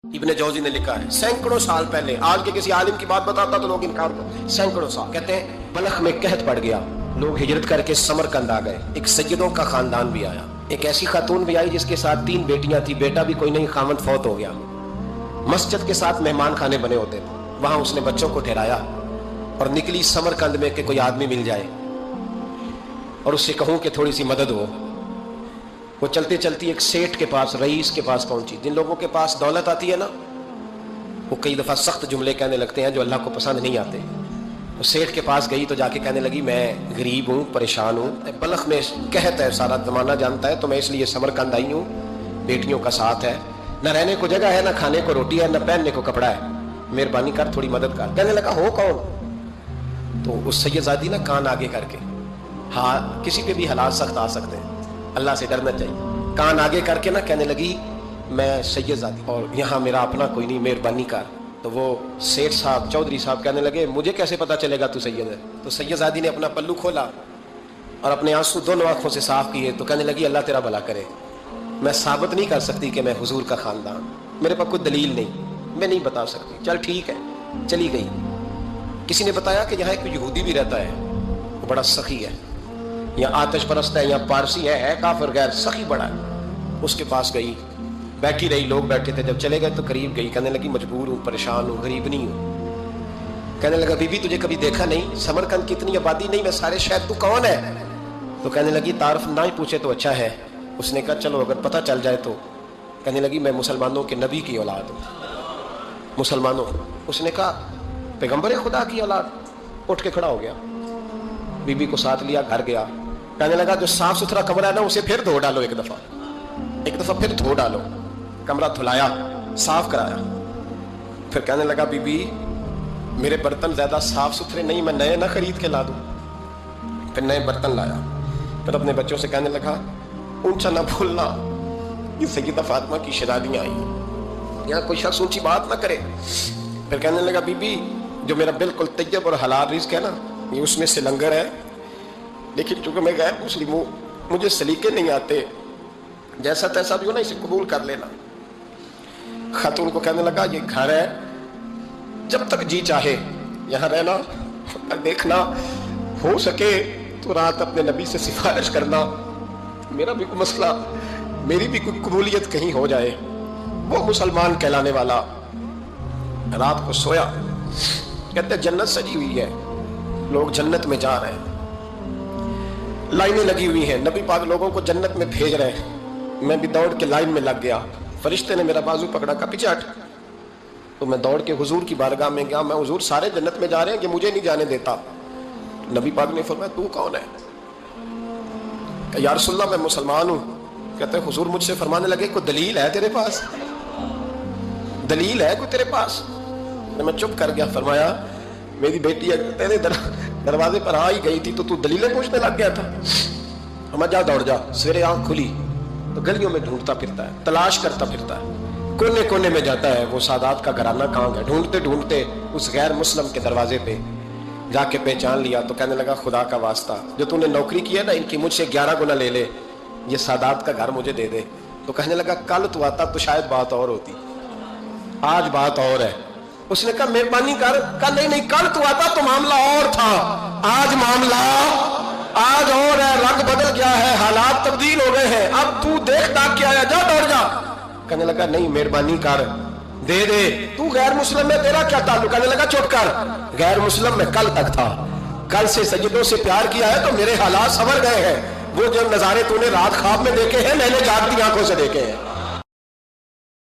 इब्ने जौजी ने लिखा है सैकड़ों साल पहले, आज के किसी आलिम की बात बताता तो लोग इनकार करते। सैकड़ों साल, कहते हैं बलख में कहत पड़ गया, लोग हिजरत करके समरकंद आ गए। एक सैयदों का खानदान भी आया, एक ऐसी खातून भी आई जिसके साथ 3 बेटियां थी, बेटा भी कोई नहीं, खामद फौत हो गया। मस्जिद के साथ मेहमान खाने बने होते थे, वहां उसने बच्चों को ठहराया और निकली समरकंद में कि कोई आदमी मिल जाए और उससे कहूं कि थोड़ी सी मदद हो। वो चलते चलती एक सेठ के पास, रईस के पास पहुंची। जिन लोगों के पास दौलत आती है ना, वो कई दफा सख्त जुमले कहने लगते हैं जो अल्लाह को पसंद नहीं आते। वो सेठ के पास गई तो जाके कहने लगी मैं गरीब हूँ, परेशान हूँ, बलख में कहत है, सारा जमाना जानता है, तो मैं इसलिए समरकंद आई हूँ, बेटियों का साथ है, न रहने को जगह है, न खाने को रोटी है, न पहनने को कपड़ा है, मेहरबानी कर, थोड़ी मदद कर। कहने लगा हो कौन? तो उस सैयदादी ना कान आगे करके, हाँ किसी पे भी हालात सख्त आ सकते हैं, अल्लाह से डरना चाहिए, कान आगे करके ना कहने लगी मैं सैयदादी और यहाँ मेरा अपना कोई नहीं, मेहरबानी कर। तो वो सेठ साहब, चौधरी साहब कहने लगे मुझे कैसे पता चलेगा तू सैयद है? तो सैयदादी ने अपना पल्लू खोला और अपने आंसू दोनों आंखों से साफ किए तो कहने लगी अल्लाह तेरा भला करे, मैं साबित नहीं कर सकती कि मैं हुजूर का खानदान, मेरे पास कोई दलील नहीं, मैं नहीं बता सकती। चल ठीक है, चली गई। किसी ने बताया कि यहाँ एक यहूदी भी रहता है, वो बड़ा सखी है, यहाँ आतिश परस्त है, यहाँ पारसी है काफिर गैर, सखी बड़ा है। उसके पास गई, बैठी रही, लोग बैठे थे, जब चले गए तो करीब गई, कहने लगी मजबूर हूँ, परेशान हूँ, गरीब नहीं हूँ। कहने लगा बीबी तुझे कभी देखा नहीं, समरकंद की इतनी आबादी नहीं, मैं सारे शहर, तू कौन है? तो कहने लगी तारफ ना ही पूछे तो अच्छा है। उसने कहा चलो अगर पता चल जाए तो। कहने लगी मैं मुसलमानों के नबी की औलाद हूँ, मुसलमानों। उसने कहा पैगंबर खुदा की औलाद। उठ के खड़ा हो गया, बीबी को साथ लिया, घर गया। कहने लगा जो साफ सुथरा कमरा है ना उसे फिर धो डालो, एक दफा फिर धो डालो। कमरा धुलाया, साफ कराया। फिर कहने लगा बीबी मेरे बर्तन ज्यादा साफ सुथरे नहीं, मैं नए ना खरीद के ला दूं। फिर नए बर्तन लाया। फिर अपने बच्चों से कहने लगा ऊंचा ना बोलना, ये सैयदा फातिमा की शरादियां आई, यहाँ कोई शख्स ऊंची बात ना करे। फिर कहने लगा बीबी जो मेरा बिल्कुल तैयब और हलाल रिज़्क है ना, ये उसमें से लंगर है, लेकिन चूंकि मैं गैर मुस्लिम हूँ, मुझे सलीके नहीं आते, जैसा तैसा भी हो ना इसे कबूल कर लेना। खातून को कहने लगा ये घर है, जब तक जी चाहे यहाँ रहना, और देखना हो सके तो रात अपने नबी से सिफारिश करना, मेरा भी कोई मसला, मेरी भी कोई कबूलियत कहीं हो जाए। वो मुसलमान कहलाने वाला रात को सोया। कहते जन्नत सजी हुई है, लोग जन्नत में जा रहे हैं, लाइनें लगी हुई हैं, नबी पाक लोगों को जन्नत में भेज रहे हैं। मैं भी दौड़ के लाइन में लग गया, फरिश्ते ने मेरा बाजू पकड़ा, का पीछे हट। तो मैं दौड़ के हुजूर की बारगाह में गया, मैं हुजूर सारे जन्नत में जा रहे हैं कि मुझे नहीं जाने देता। तो नबी पाक ने फरमाया तू कौन है? या रसूलल्लाह मैं मुसलमान हूँ। कहते हैं हुजूर मुझसे फरमाने लगे कोई दलील है तेरे पास, दलील है कोई तेरे पास? मैं चुप कर गया। फरमाया मेरी बेटी तेरे दरवाजे पर आ ही गई थी तो तू दलीलें पूछने लग गया था। हम जा दौड़ जा। सवेरे आंख खुली तो गलियों में ढूंढता फिरता है, तलाश करता फिरता है, कोने कोने में जाता है वो सादात का घराना कहाँ गया। ढूंढते ढूंढते उस गैर मुस्लिम के दरवाजे पे जाके पहचान लिया। तो कहने लगा खुदा का वास्ता, जो तूने नौकरी की है ना इनकी, मुझसे 11 गुना ले ले, ये सादात का घर मुझे दे दे। तो कहने लगा कल तू आता तो शायद बात और होती, आज बात और है। उसने कहा मेहरबानी कर। कहा नहीं नहीं, कल तू आता तो मामला और था, आज मामला आज और है, रंग बदल गया है, हालात तब्दील हो गए हैं, अब तू देख दाख के आया, जा दौड़ जा। कहने लगा नहीं मेहरबानी कर, दे दे। तू गैर मुस्लिम में तेरा क्या ताल्लुक? कहने लगा चुप कर, गैर मुस्लिम में कल तक था, कल से सैयदों से प्यार किया है तो मेरे हालात संवर गए हैं। वो जो नजारे तूने रात ख्वाब में देखे हैं मैंने जागती आंखों से देखे हैं।